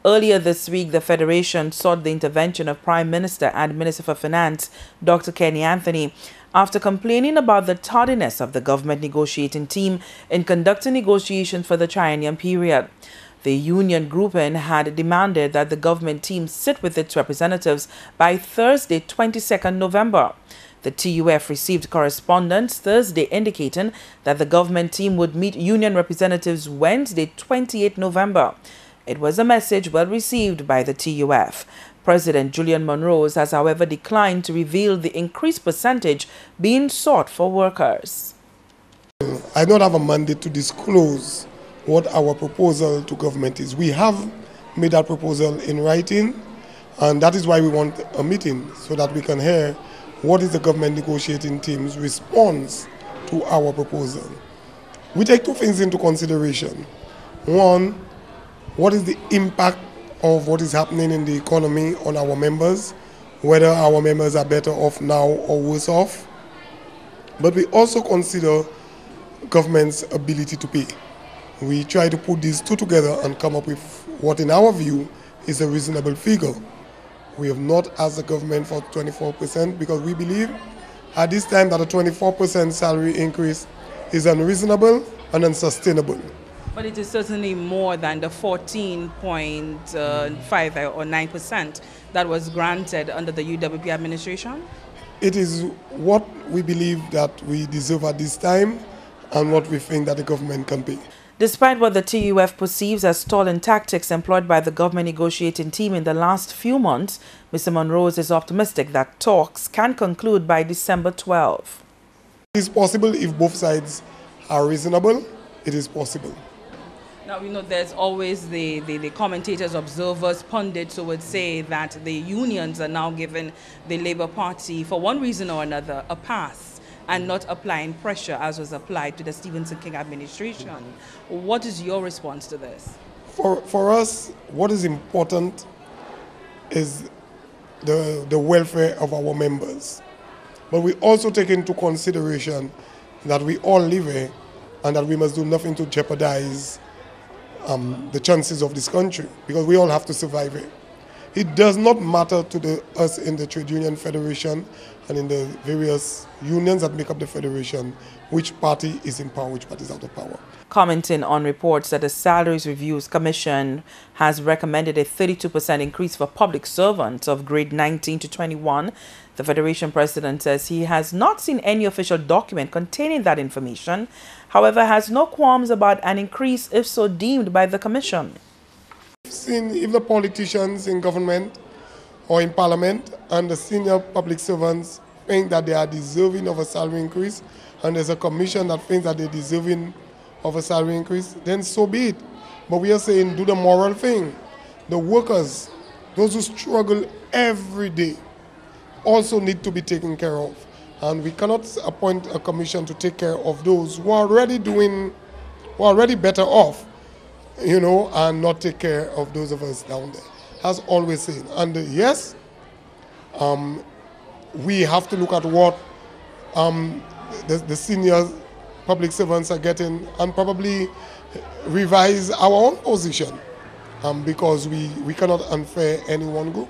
Earlier this week, the Federation sought the intervention of Prime Minister and Minister for Finance, Dr. Kenny Anthony, after complaining about the tardiness of the government negotiating team in conducting negotiations for the triennium period. The union grouping had demanded that the government team sit with its representatives by Thursday, 22nd November. The TUF received correspondence Thursday indicating that the government team would meet union representatives Wednesday, 28 November. It was a message well received by the TUF. President Julian Monrose has, however, declined to reveal the increased percentage being sought for workers. I don't have a mandate to disclose what our proposal to government is. We have made that proposal in writing, and that is why we want a meeting, so that we can hear what is the government negotiating team's response to our proposal. We take two things into consideration. One, what is the impact of what is happening in the economy on our members, whether our members are better off now or worse off. But we also consider government's ability to pay. We try to put these two together and come up with what, in our view, is a reasonable figure. We have not asked the government for 24% because we believe at this time that a 24% salary increase is unreasonable and unsustainable. But it is certainly more than the 14.5 or 9% that was granted under the UWP administration? It is what we believe that we deserve at this time and what we think that the government can pay. Despite what the TUF perceives as stalling tactics employed by the government negotiating team in the last few months, Mr. Monrose is optimistic that talks can conclude by December 12. It is possible if both sides are reasonable. It is possible. Now, we know there's always the commentators, observers, pundits who would say that the unions are now giving the Labour Party, for one reason or another, a pass and not applying pressure as was applied to the Stephenson King administration. What is your response to this? For us, what is important is the welfare of our members. But we also take into consideration that we all live here and that we must do nothing to jeopardize the chances of this country, because we all have to survive it. It does not matter to us in the Trade Union Federation and in the various unions that make up the federation which party is in power, which party is out of power. Commenting on reports that the Salaries Reviews Commission has recommended a 32% increase for public servants of grade 19 to 21, the Federation president says he has not seen any official document containing that information, however has no qualms about an increase if so deemed by the Commission. If the politicians in government or in parliament and the senior public servants think that they are deserving of a salary increase, and there's a commission that thinks that they're deserving of a salary increase, then so be it. But we are saying do the moral thing. The workers, those who struggle every day, also need to be taken care of. And we cannot appoint a commission to take care of those who are already better off, and not take care of those of us down there. As always saying. And yes, we have to look at what the senior public servants are getting and probably revise our own position, because we cannot unfair any one group.